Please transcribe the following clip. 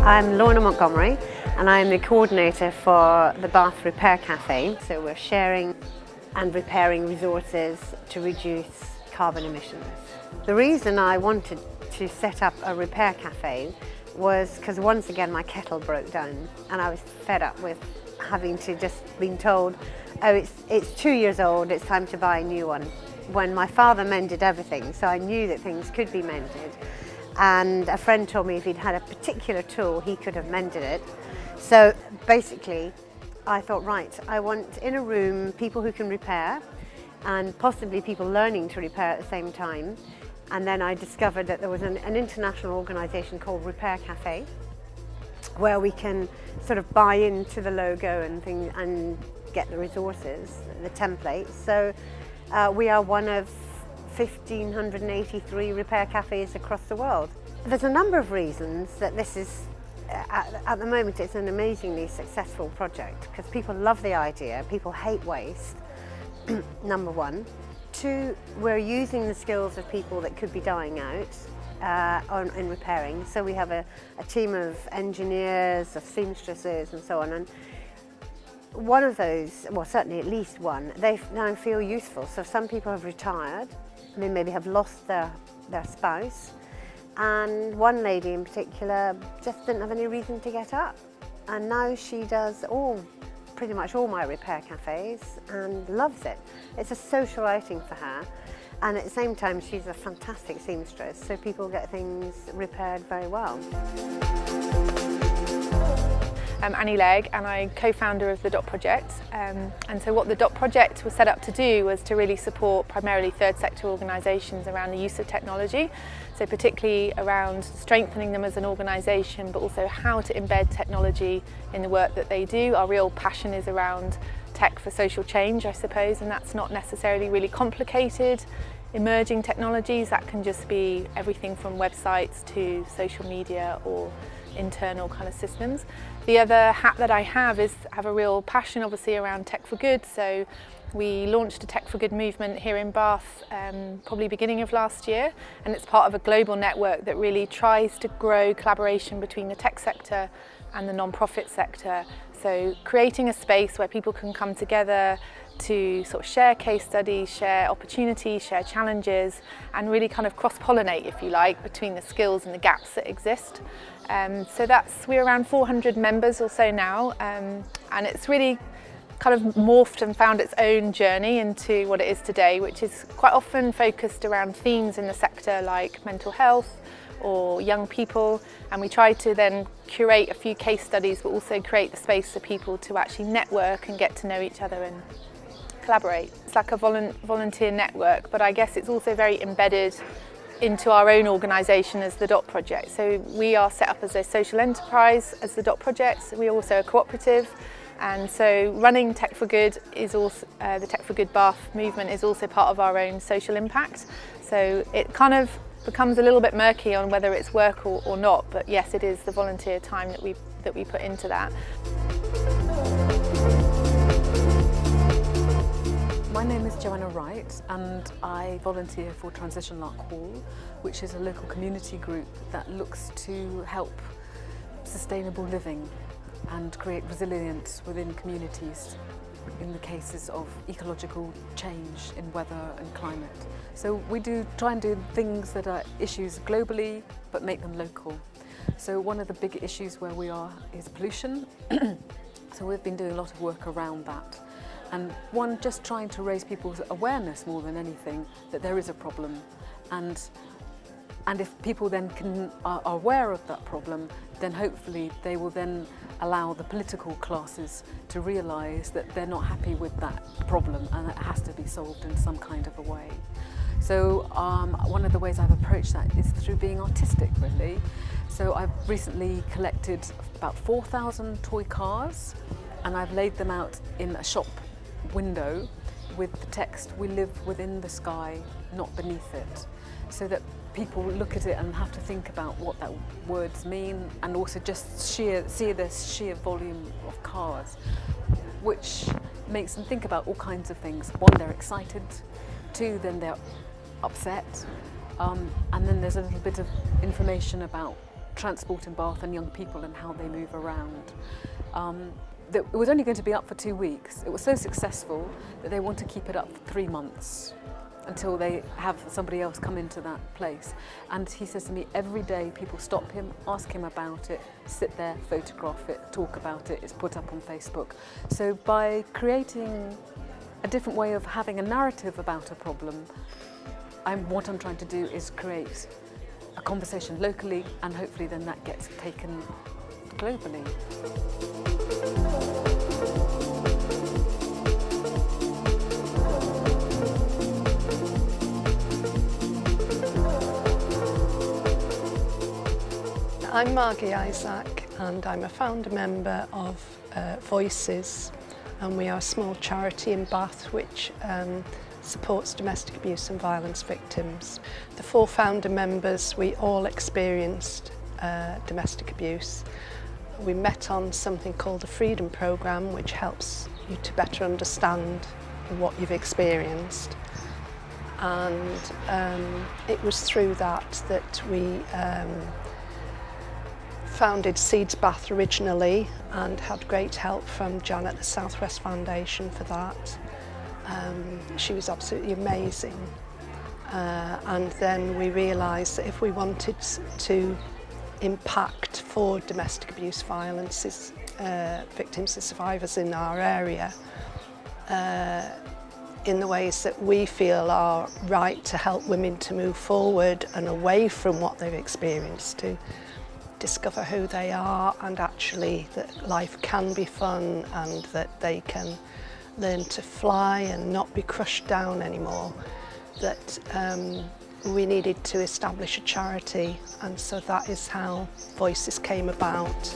I'm Lorna Montgomery and I'm the coordinator for the Bath Repair Cafe. So we're sharing and repairing resources to reduce carbon emissions. The reason I wanted to set up a repair cafe was because once again my kettle broke down and I was fed up with having to just been told, oh, it's 2 years old, it's time to buy a new one. When my father mended everything, so I knew that things could be mended. And a friend told me if he'd had a particular tool, he could have mended it. So basically, I thought, right, I want in a room people who can repair and possibly people learning to repair at the same time. And then I discovered that there was an international organisation called Repair Cafe, where we can sort of buy into the logo and things and get the resources, the templates. So we are one of 1,583 repair cafes across the world. There's a number of reasons that this is, at the moment, it's an amazingly successful project because people love the idea, people hate waste, number one. Two, we're using the skills of people that could be dying out in repairing. So we have a team of engineers, of seamstresses and so on. And one of those, well certainly at least one, they now feel useful. So some people have retired, they maybe have lost their spouse, and one lady in particular just didn't have any reason to get up. And now she does pretty much all my repair cafes and loves it. It's a social outing for her, and at the same time she's a fantastic seamstress, so people get things repaired very well. I'm Annie Legg and I'm co-founder of the DOT Project, and so what the DOT Project was set up to do was to really support primarily third sector organisations around the use of technology, so particularly around strengthening them as an organisation but also how to embed technology in the work that they do. Our real passion is around tech for social change, I suppose, and that's not necessarily really complicated emerging technologies. That can just be everything from websites to social media or internal kind of systems. The other hat that I have a real passion obviously around tech for good. So we launched a tech for good movement here in Bath probably beginning of last year, and it's part of a global network that really tries to grow collaboration between the tech sector and the non-profit sector. So creating a space where people can come together to sort of share case studies, share opportunities, share challenges, and really kind of cross-pollinate, if you like, between the skills and the gaps that exist. So we're around 400 members or so now, and it's really kind of morphed and found its own journey into what it is today, which is quite often focused around themes in the sector like mental health or young people, and we try to then curate a few case studies but also create the space for people to actually network and get to know each other and collaborate. It's like a volunteer network, but I guess it's also very embedded into our own organisation as the DOT Project. So we are set up as a social enterprise as the DOT Project. We're also a cooperative, and so running Tech for Good is also, the Tech for Good Bath movement is also part of our own social impact. So it kind of becomes a little bit murky on whether it's work or not, but yes, it is the volunteer time that we put into that. My name is Joanna Wright and I volunteer for Transition Lark Hall, which is a local community group that looks to help sustainable living and create resilience within communities in the cases of ecological change in weather and climate. So we try and do things that are issues globally but make them local. So one of the big issues where we are is pollution. So we've been doing a lot of work around that. And one, just trying to raise people's awareness more than anything that there is a problem, and if people then are aware of that problem, then hopefully they will then allow the political classes to realise that they're not happy with that problem and it has to be solved in some kind of a way. So one of the ways I've approached that is through being artistic, really. So I've recently collected about 4,000 toy cars and I've laid them out in a shop window with the text, "We live within the sky, not beneath it," so that people look at it and have to think about what that words mean, and also just see the sheer volume of cars, which makes them think about all kinds of things. One, they're excited. Two, then they're upset. And then there's a little bit of information about transport in Bath and young people and how they move around. It was only going to be up for 2 weeks. It was so successful that they want to keep it up for 3 months until they have somebody else come into that place. And he says to me, every day people stop him, ask him about it, sit there, photograph it, talk about it, it's put up on Facebook. So by creating a different way of having a narrative about a problem, what I'm trying to do is create a conversation locally, and hopefully then that gets taken globally. I'm Margie Isaac and I'm a founder member of Voices, and we are a small charity in Bath which supports domestic abuse and violence victims. The 4 founder members, we all experienced domestic abuse. We met on something called the Freedom Programme, which helps you to better understand what you've experienced. And it was through that we founded Seeds Bath originally, and had great help from Jan at the Southwest Foundation for that. She was absolutely amazing. And then we realised that if we wanted to impact for domestic abuse violence victims and survivors in our area, in the ways that we feel are right to help women to move forward and away from what they've experienced, to discover who they are, and actually that life can be fun and that they can learn to fly and not be crushed down anymore, that we needed to establish a charity, and so that is how Voices came about.